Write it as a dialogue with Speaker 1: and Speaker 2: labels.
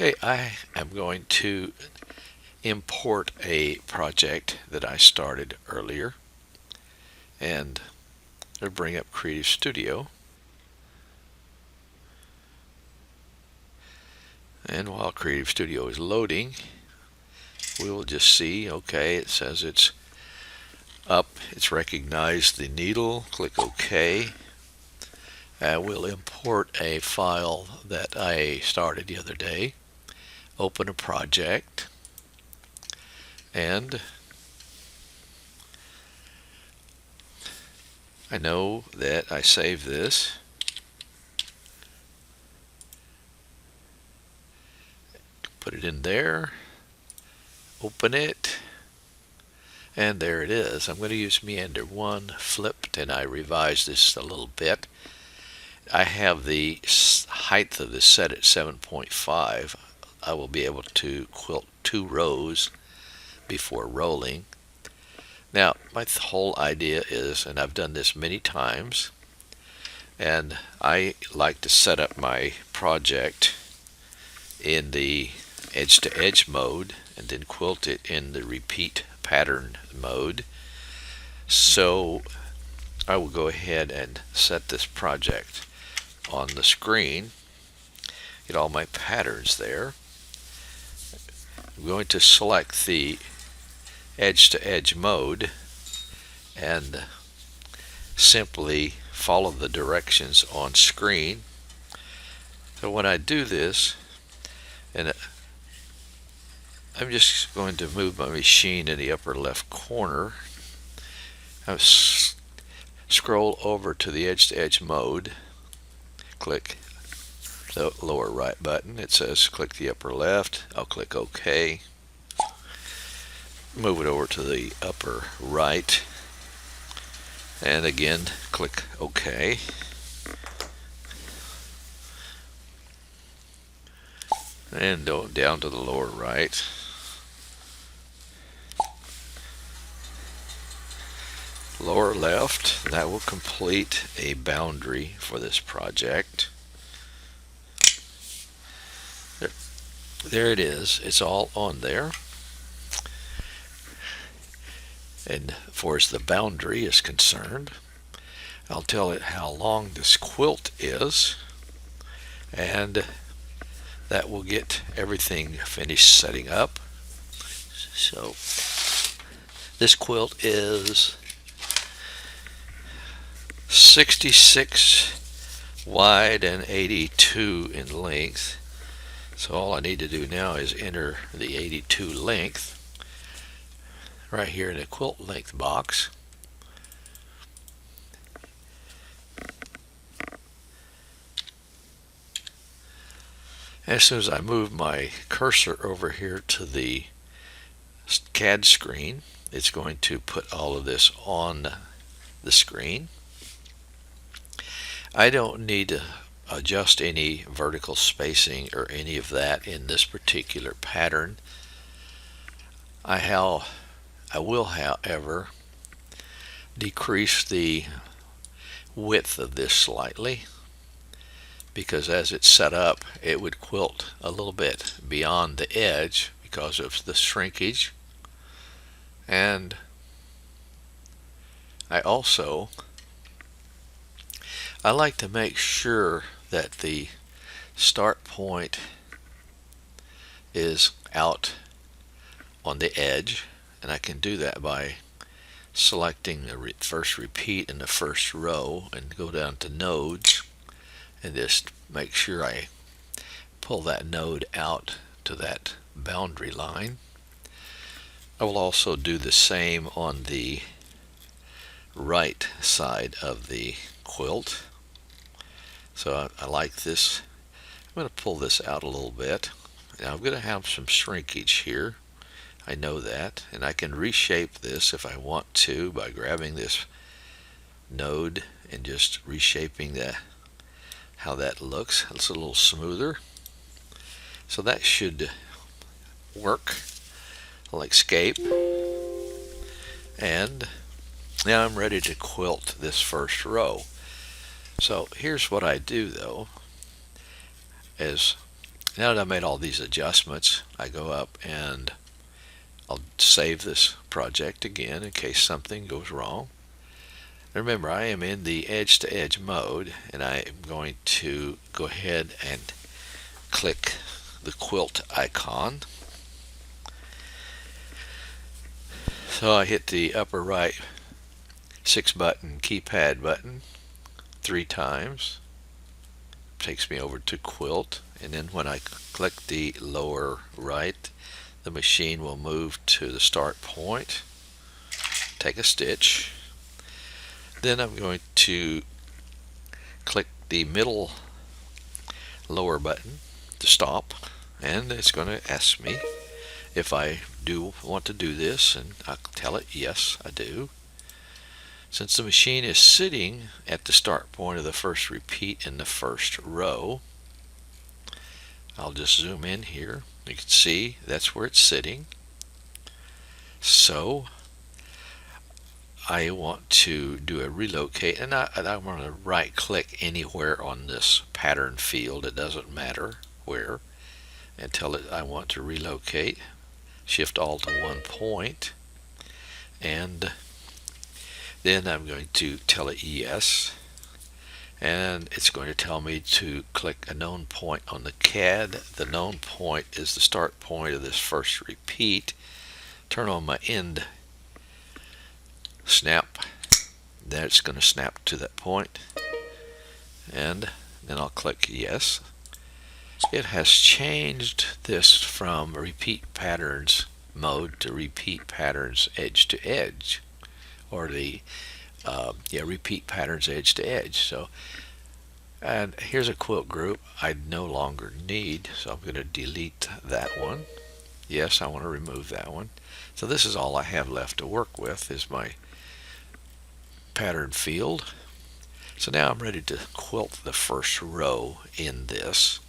Speaker 1: Okay, I am going to import a project that I started earlier, and I'll bring up Creative Studio. And while Creative Studio is loading, we will just see, okay, it says it's up, it's recognized the needle, click OK. We'll import a file that I started the other day, open a project, and I know that I save this. Put it in there, open it, and there it is. I'm going to use Meander 1 flipped, and I revised this a little bit. I have the height of this set at 7.5. I will be able to quilt 2 rows before rolling. Now, my whole idea is, and I've done this many times, and I like to set up my project in the edge-to-edge mode and then quilt it in the repeat pattern mode. So I will go ahead and set this project on the screen, get all my patterns there. I'm going to select the edge-to-edge mode and simply follow the directions on screen. So when I do this, and I'm just going to move my machine in the upper left corner, I'll scroll over to the edge-to-edge mode, click the lower right button. It says click the upper left. I'll click OK. Move it over to the upper right, and again click OK. And down to the lower right. Lower left. That will complete a boundary for this project. There it is. It's all on there. And as far as the boundary is concerned, I'll tell it how long this quilt is, and that will get everything finished setting up. So this quilt is 66 wide and 82 in length. So all I need to do now is enter the 82 length right here in the quilt length box. As soon as I move my cursor over here to the CAD screen, it's going to put all of this on the screen. I don't need to adjust any vertical spacing or any of that in this particular pattern. I will, however, decrease the width of this slightly, because as it's set up, it would quilt a little bit beyond the edge because of the shrinkage. And I like to make sure that the start point is out on the edge, and I can do that by selecting the first repeat in the first row and go down to nodes and just make sure I pull that node out to that boundary line. I will also do the same on the right side of the quilt. So I like this. I'm going to pull this out a little bit. Now I'm going to have some shrinkage here. I know that, and I can reshape this if I want to by grabbing this node and just reshaping how that looks. It's a little smoother. So that should work. I'll escape, and now I'm ready to quilt this first row. So here's what I do though, is Now that I made all these adjustments, I go up and I'll save this project again in case something goes wrong. Remember, I am in the edge to edge mode, and I am going to go ahead and click the quilt icon. So I hit the upper right 6-button keypad button 3 times. Takes me over to quilt, and then when I click the lower right, the machine will move to the start point, take a stitch. Then I'm going to click the middle lower button to stop, and it's going to ask me if I do want to do this, and I'll tell it yes, I do. Since the machine is sitting at the start point of the first repeat in the first row, I'll just zoom in here. You can see that's where it's sitting. So I want to do a relocate, and I want to right click anywhere on this pattern field. It doesn't matter where, and tell it I want to relocate. Shift Alt to one point, and then I'm going to tell it yes, and it's going to tell me to click a known point on the CAD. The known point is the start point of this first repeat. Turn on my end snap. Then it's going to snap to that point, and then I'll click yes. It has changed this from repeat patterns mode to repeat patterns edge to edge, or the repeat patterns edge to edge. So, and here's a quilt group I no longer need, so I'm going to delete that one. Yes, I want to remove that one. So this is all I have left to work with, is my pattern field. So now I'm ready to quilt the first row in this.